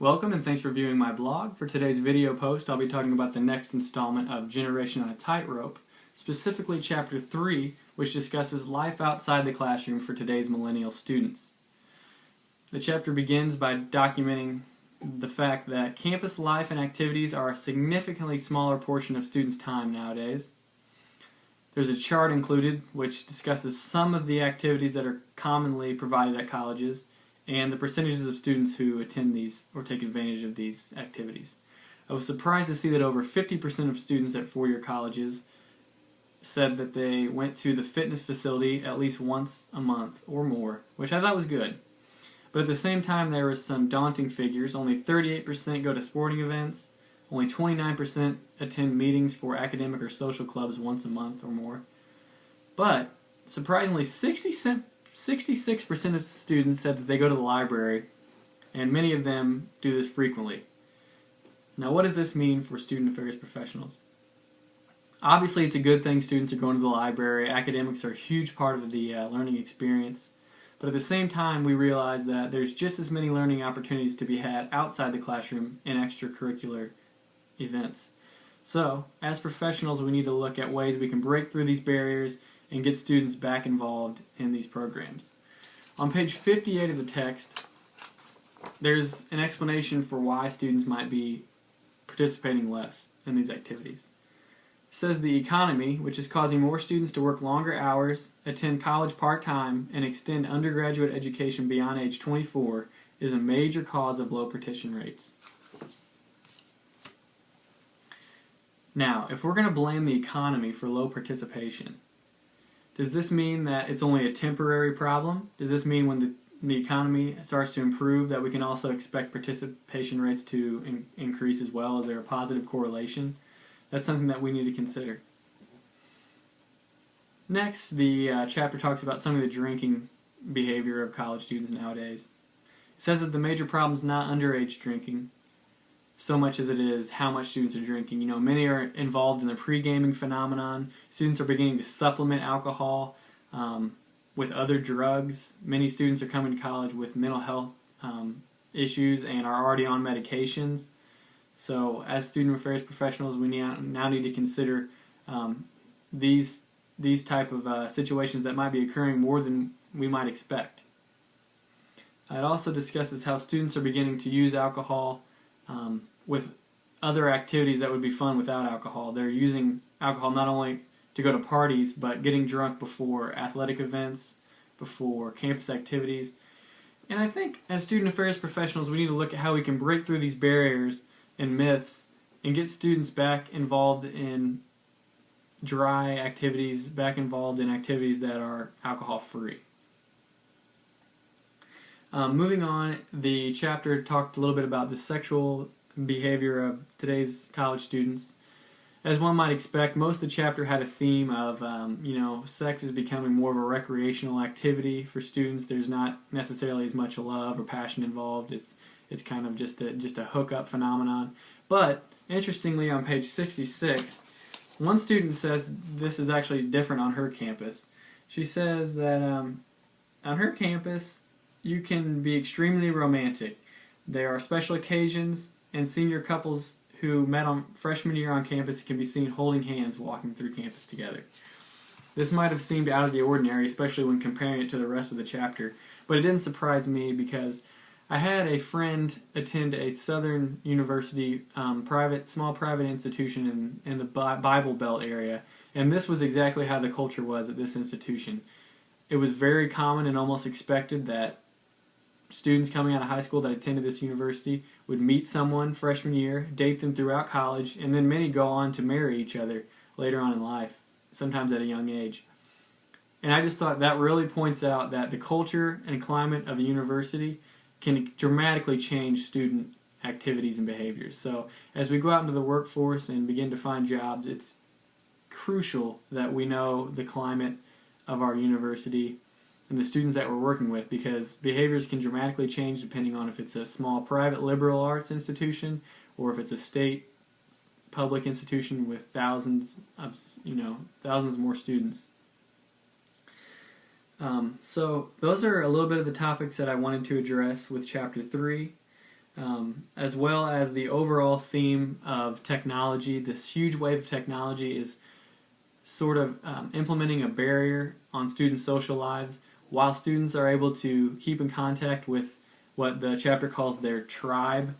Welcome and thanks for viewing my blog. For today's video post, I'll be talking about the next installment of Generation on a Tightrope, specifically Chapter 3, which discusses life outside the classroom for today's millennial students. The chapter begins by documenting the fact that campus life and activities are a significantly smaller portion of students' time nowadays. There's a chart included which discusses some of the activities that are commonly provided at colleges and the percentages of students who attend these or take advantage of these activities. I was surprised to see that over 50% of students at four-year colleges said that they went to the fitness facility at least once a month or more, which I thought was good. But at the same time, there were some daunting figures. Only 38% go to sporting events, only 29% attend meetings for academic or social clubs once a month or more. But surprisingly, 66% of students said that they go to the library, and many of them do this frequently. Now, what does this mean for student affairs professionals? Obviously, it's a good thing students are going to the library. Academics are a huge part of the learning experience. But at the same time, we realize that there's just as many learning opportunities to be had outside the classroom in extracurricular events. So, as professionals, we need to look at ways we can break through these barriers and get students back involved in these programs. On page 58 of the text, there's an explanation for why students might be participating less in these activities. It says the economy, which is causing more students to work longer hours, attend college part-time, and extend undergraduate education beyond age 24, is a major cause of low participation rates. Now, if we're going to blame the economy for low participation, does this mean that it's only a temporary problem? Does this mean when the economy starts to improve that we can also expect participation rates to increase as well? Is there a positive correlation? That's something that we need to consider. Next, the chapter talks about some of the drinking behavior of college students nowadays. It says that the major problem is not underage drinking so much as it is how much students are drinking. Many are involved in the pre-gaming phenomenon. Students are beginning to supplement alcohol with other drugs. Many students are coming to college with mental health issues and are already on medications. So as student affairs professionals, we now need to consider these type of situations that might be occurring more than we might expect. It also discusses how students are beginning to use alcohol with other activities that would be fun without alcohol. They're using alcohol not only to go to parties, but getting drunk before athletic events, before campus activities. And I think as student affairs professionals, we need to look at how we can break through these barriers and myths and get students back involved in dry activities, back involved in activities that are alcohol-free. Moving on, the chapter talked a little bit about the sexual behavior of today's college students. As one might expect, most of the chapter had a theme of, sex is becoming more of a recreational activity for students. There's not necessarily as much love or passion involved. It's kind of just a hookup phenomenon. But interestingly, on page 66, one student says this is actually different on her campus. She says that on her campus, you can be extremely romantic. There are special occasions, and senior couples who met on freshman year on campus can be seen holding hands walking through campus together. This might have seemed out of the ordinary, especially when comparing it to the rest of the chapter, but it didn't surprise me because I had a friend attend a Southern University small private institution in the Bible Belt area, and this was exactly how the culture was at this institution. It was very common and almost expected that students coming out of high school that attended this university would meet someone freshman year, date them throughout college, and then many go on to marry each other later on in life, sometimes at a young age. And I just thought that really points out that the culture and climate of a university can dramatically change student activities and behaviors. So as we go out into the workforce and begin to find jobs, it's crucial that we know the climate of our university and the students that we're working with, because behaviors can dramatically change depending on if it's a small private liberal arts institution or if it's a state public institution with thousands more students. So those are a little bit of the topics that I wanted to address with Chapter 3. as well as the overall theme of technology. This huge wave of technology is sort of implementing a barrier on students' social lives. While students are able to keep in contact with what the chapter calls their tribe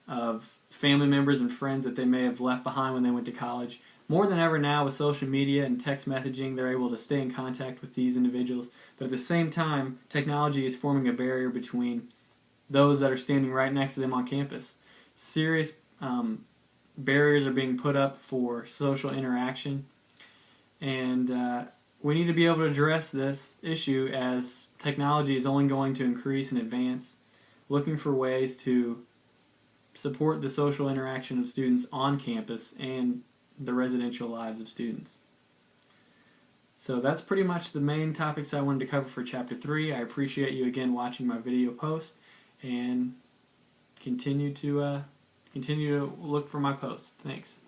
of family members and friends that they may have left behind when they went to college, more than ever now with social media and text messaging, they're able to stay in contact with these individuals. But at the same time, technology is forming a barrier between those that are standing right next to them on campus. Serious barriers are being put up for social interaction, and we need to be able to address this issue as technology is only going to increase and advance, looking for ways to support the social interaction of students on campus and the residential lives of students. So that's pretty much the main topics I wanted to cover for Chapter 3. I appreciate you again watching my video post, and continue to look for my posts. Thanks.